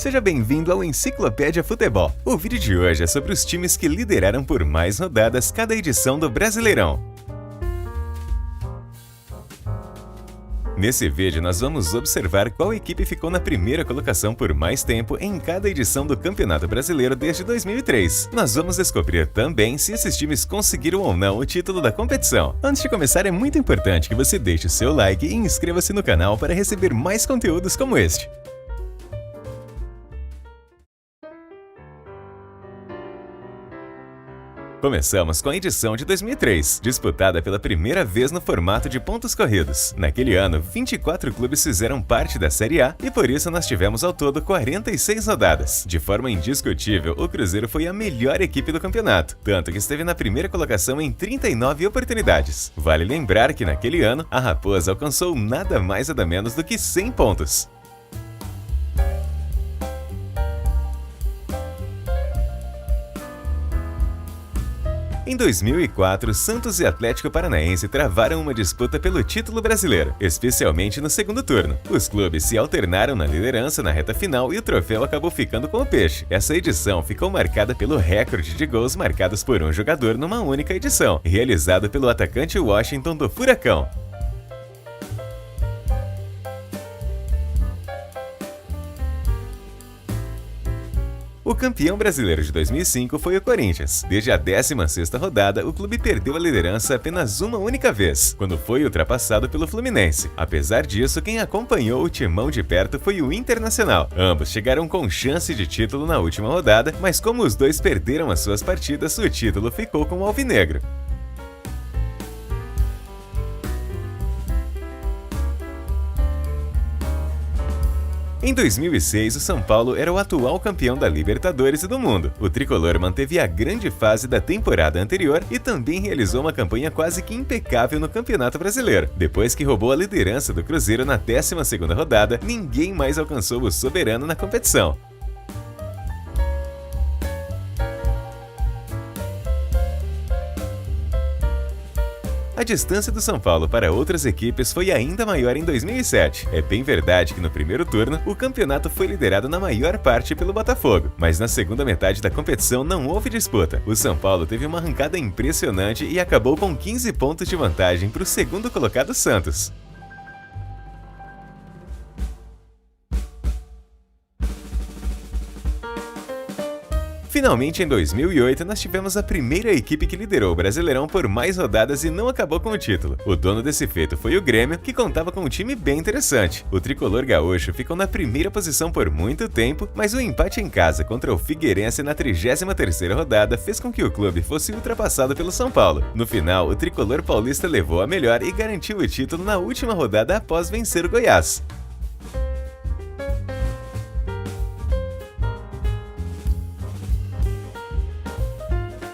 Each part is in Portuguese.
Seja bem-vindo ao Enciclopédia Futebol. O vídeo de hoje é sobre os times que lideraram por mais rodadas cada edição do Brasileirão. Nesse vídeo, nós vamos observar qual equipe ficou na primeira colocação por mais tempo em cada edição do Campeonato Brasileiro desde 2003. Nós vamos descobrir também se esses times conseguiram ou não o título da competição. Antes de começar, é muito importante que você deixe o seu like e inscreva-se no canal para receber mais conteúdos como este. Começamos com a edição de 2003, disputada pela primeira vez no formato de pontos corridos. Naquele ano, 24 clubes fizeram parte da Série A e por isso nós tivemos ao todo 46 rodadas. De forma indiscutível, o Cruzeiro foi a melhor equipe do campeonato, tanto que esteve na primeira colocação em 39 oportunidades. Vale lembrar que naquele ano, a Raposa alcançou nada mais nada menos do que 100 pontos. Em 2004, Santos e Atlético Paranaense travaram uma disputa pelo título brasileiro, especialmente no segundo turno. Os clubes se alternaram na liderança na reta final e o troféu acabou ficando com o Peixe. Essa edição ficou marcada pelo recorde de gols marcados por um jogador numa única edição, realizado pelo atacante Washington do Furacão. O campeão brasileiro de 2005 foi o Corinthians. Desde a 16ª rodada, o clube perdeu a liderança apenas uma única vez, quando foi ultrapassado pelo Fluminense. Apesar disso, quem acompanhou o timão de perto foi o Internacional. Ambos chegaram com chance de título na última rodada, mas como os dois perderam as suas partidas, o título ficou com o Alvinegro. Em 2006, o São Paulo era o atual campeão da Libertadores e do mundo. O tricolor manteve a grande fase da temporada anterior e também realizou uma campanha quase que impecável no Campeonato Brasileiro. Depois que roubou a liderança do Cruzeiro na 12ª rodada, ninguém mais alcançou o soberano na competição. A distância do São Paulo para outras equipes foi ainda maior em 2007. É bem verdade que no primeiro turno, o campeonato foi liderado na maior parte pelo Botafogo, mas na segunda metade da competição não houve disputa. O São Paulo teve uma arrancada impressionante e acabou com 15 pontos de vantagem para o segundo colocado Santos. Finalmente, em 2008, nós tivemos a primeira equipe que liderou o Brasileirão por mais rodadas e não acabou com o título. O dono desse feito foi o Grêmio, que contava com um time bem interessante. O tricolor gaúcho ficou na primeira posição por muito tempo, mas o empate em casa contra o Figueirense na 33ª rodada fez com que o clube fosse ultrapassado pelo São Paulo. No final, o tricolor paulista levou a melhor e garantiu o título na última rodada após vencer o Goiás.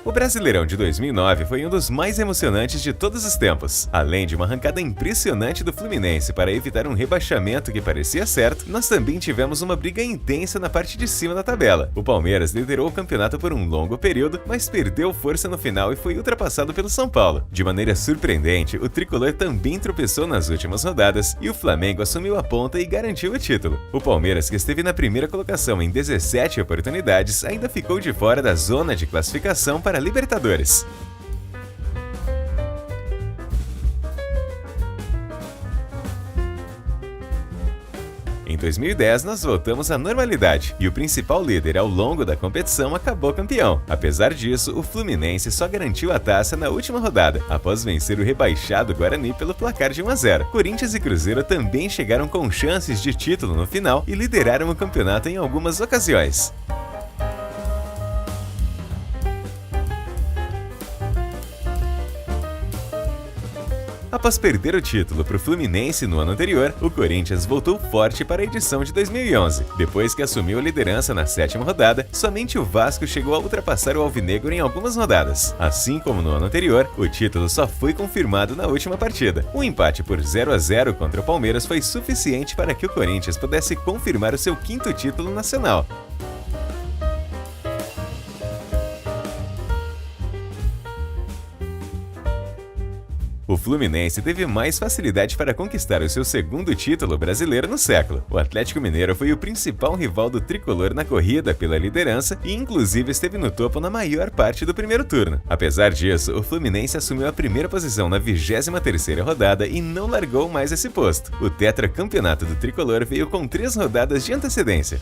O Brasileirão de 2009 foi um dos mais emocionantes de todos os tempos. Além de uma arrancada impressionante do Fluminense para evitar um rebaixamento que parecia certo, nós também tivemos uma briga intensa na parte de cima da tabela. O Palmeiras liderou o campeonato por um longo período, mas perdeu força no final e foi ultrapassado pelo São Paulo. De maneira surpreendente, o tricolor também tropeçou nas últimas rodadas e o Flamengo assumiu a ponta e garantiu o título. O Palmeiras, que esteve na primeira colocação em 17 oportunidades, ainda ficou de fora da zona de classificação para a Libertadores. Em 2010, nós voltamos à normalidade e o principal líder ao longo da competição acabou campeão. Apesar disso, o Fluminense só garantiu a taça na última rodada, após vencer o rebaixado Guarani pelo placar de 1-0. Corinthians e Cruzeiro também chegaram com chances de título no final e lideraram o campeonato em algumas ocasiões. Após perder o título para o Fluminense no ano anterior, o Corinthians voltou forte para a edição de 2011. Depois que assumiu a liderança na 7ª rodada, somente o Vasco chegou a ultrapassar o Alvinegro em algumas rodadas. Assim como no ano anterior, o título só foi confirmado na última partida. Um empate por 0-0 contra o Palmeiras foi suficiente para que o Corinthians pudesse confirmar o seu 5º título nacional. O Fluminense teve mais facilidade para conquistar o seu segundo título brasileiro no século. O Atlético Mineiro foi o principal rival do tricolor na corrida pela liderança e inclusive esteve no topo na maior parte do primeiro turno. Apesar disso, o Fluminense assumiu a primeira posição na 23ª rodada e não largou mais esse posto. O tetracampeonato do tricolor veio com 3 rodadas de antecedência.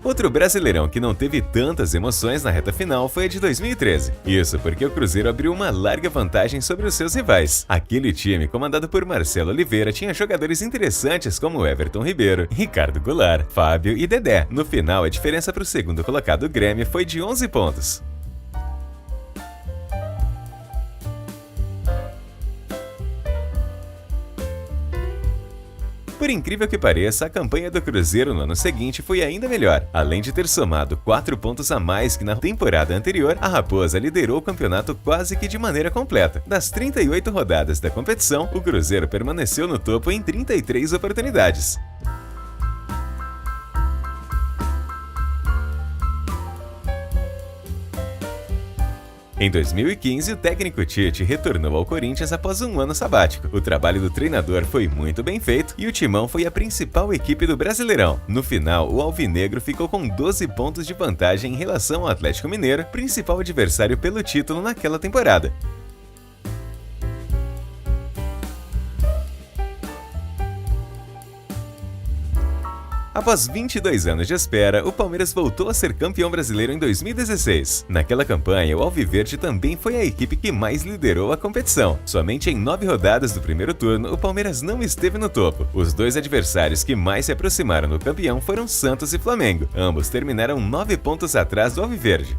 Outro Brasileirão que não teve tantas emoções na reta final foi a de 2013. Isso porque o Cruzeiro abriu uma larga vantagem sobre os seus rivais. Aquele time, comandado por Marcelo Oliveira, tinha jogadores interessantes como Everton Ribeiro, Ricardo Goulart, Fábio e Dedé. No final, a diferença para o segundo colocado Grêmio foi de 11 pontos. Por incrível que pareça, a campanha do Cruzeiro no ano seguinte foi ainda melhor. Além de ter somado 4 pontos a mais que na temporada anterior, a Raposa liderou o campeonato quase que de maneira completa. Das 38 rodadas da competição, o Cruzeiro permaneceu no topo em 33 oportunidades. Em 2015, o técnico Tite retornou ao Corinthians após um ano sabático. O trabalho do treinador foi muito bem feito e o Timão foi a principal equipe do Brasileirão. No final, o Alvinegro ficou com 12 pontos de vantagem em relação ao Atlético Mineiro, principal adversário pelo título naquela temporada. Após 22 anos de espera, o Palmeiras voltou a ser campeão brasileiro em 2016. Naquela campanha, o Alviverde também foi a equipe que mais liderou a competição. Somente em 9 rodadas do primeiro turno, o Palmeiras não esteve no topo. Os dois adversários que mais se aproximaram do campeão foram Santos e Flamengo. Ambos terminaram 9 pontos atrás do Alviverde.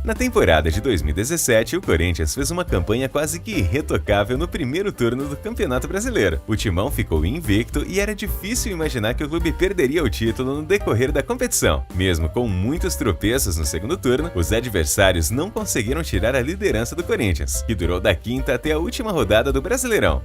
Na temporada de 2017, o Corinthians fez uma campanha quase que irretocável no primeiro turno do Campeonato Brasileiro. O Timão ficou invicto e era difícil imaginar que o clube perderia o título no decorrer da competição. Mesmo com muitos tropeços no segundo turno, os adversários não conseguiram tirar a liderança do Corinthians, que durou da 5ª até a última rodada do Brasileirão.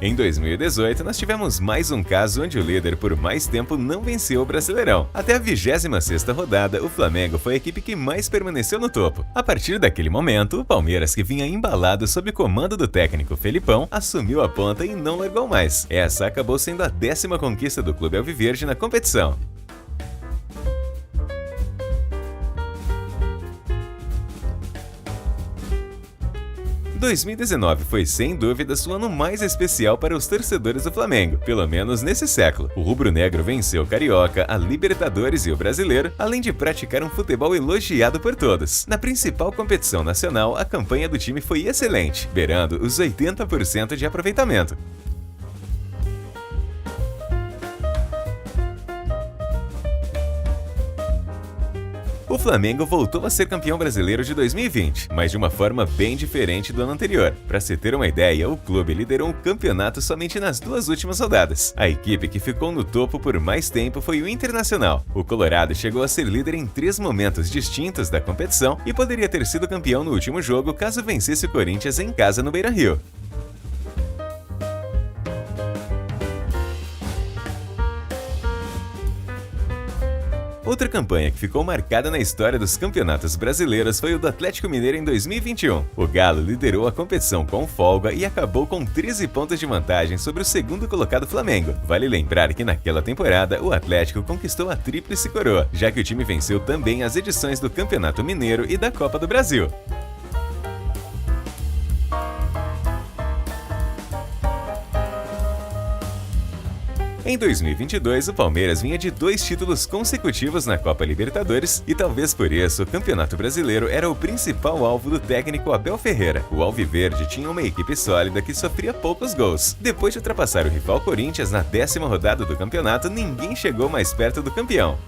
Em 2018, nós tivemos mais um caso onde o líder por mais tempo não venceu o Brasileirão. Até a 26ª rodada, o Flamengo foi a equipe que mais permaneceu no topo. A partir daquele momento, o Palmeiras, que vinha embalado sob comando do técnico Felipão, assumiu a ponta e não largou mais. Essa acabou sendo a 10ª conquista do clube alviverde na competição. 2019 foi sem dúvidas o ano mais especial para os torcedores do Flamengo, pelo menos nesse século. O rubro-negro venceu o Carioca, a Libertadores e o Brasileiro, além de praticar um futebol elogiado por todos. Na principal competição nacional, a campanha do time foi excelente, beirando os 80% de aproveitamento. O Flamengo voltou a ser campeão brasileiro de 2020, mas de uma forma bem diferente do ano anterior. Para se ter uma ideia, o clube liderou o campeonato somente nas 2 últimas rodadas. A equipe que ficou no topo por mais tempo foi o Internacional. O Colorado chegou a ser líder em 3 momentos distintos da competição e poderia ter sido campeão no último jogo caso vencesse o Corinthians em casa no Beira-Rio. Outra campanha que ficou marcada na história dos campeonatos brasileiros foi o do Atlético Mineiro em 2021. O Galo liderou a competição com folga e acabou com 13 pontos de vantagem sobre o segundo colocado Flamengo. Vale lembrar que naquela temporada o Atlético conquistou a tríplice coroa, já que o time venceu também as edições do Campeonato Mineiro e da Copa do Brasil. Em 2022, o Palmeiras vinha de 2 títulos consecutivos na Copa Libertadores e talvez por isso o Campeonato Brasileiro era o principal alvo do técnico Abel Ferreira. O Alviverde tinha uma equipe sólida que sofria poucos gols. Depois de ultrapassar o rival Corinthians na 10ª rodada do campeonato, ninguém chegou mais perto do campeão.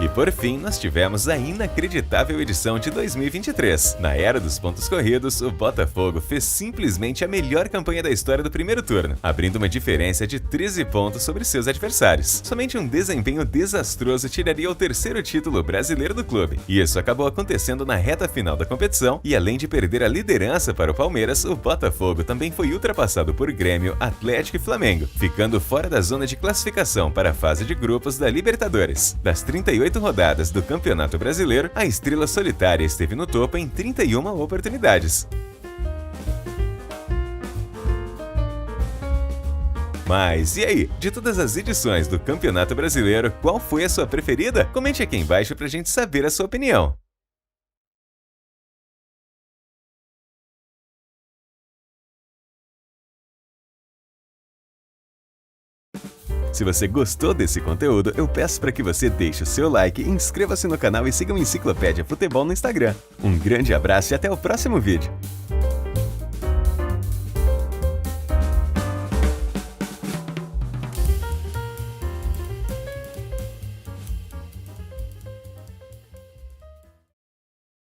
E por fim, nós tivemos a inacreditável edição de 2023. Na era dos pontos corridos, o Botafogo fez simplesmente a melhor campanha da história do primeiro turno, abrindo uma diferença de 13 pontos sobre seus adversários. Somente um desempenho desastroso tiraria o terceiro título brasileiro do clube. E isso acabou acontecendo na reta final da competição, e além de perder a liderança para o Palmeiras, o Botafogo também foi ultrapassado por Grêmio, Atlético e Flamengo, ficando fora da zona de classificação para a fase de grupos da Libertadores. Das 38 rodadas do Campeonato Brasileiro, a estrela solitária esteve no topo em 31 oportunidades. Mas e aí? De todas as edições do Campeonato Brasileiro, qual foi a sua preferida? Comente aqui embaixo pra gente saber a sua opinião. Se você gostou desse conteúdo, eu peço para que você deixe o seu like, inscreva-se no canal e siga o Enciclopédia Futebol no Instagram. Um grande abraço e até o próximo vídeo!